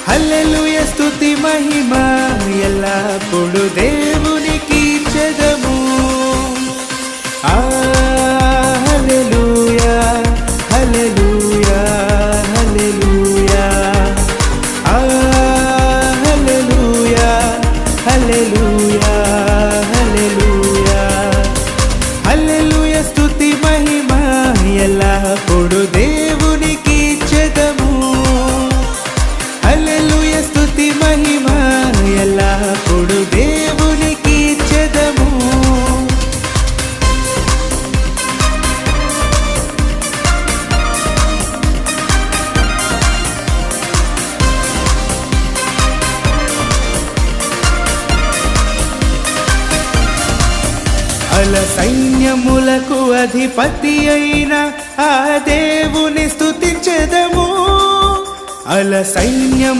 హల్లెలూయా స్తుతి మహిమ ఎల్లప్పుడు దేవునికి చెదము. హల్లెలూయా హల్లెలూయా హల్లెలూయా హల్లెలూయా హల్లెలూయా హల్లెలూయా హల్లెలూయా స్తుతి మహిమ ఎల్లప్పుడు దేవునికి చెదము. హల్లెలూయా స్తుతి మహిమ ఎల్లప్పుడు దేవునికి చెదము. అల సైన్యములకు అధిపతి అయిన ఆ దేవుని స్తుతించెదము. అల సైన్యం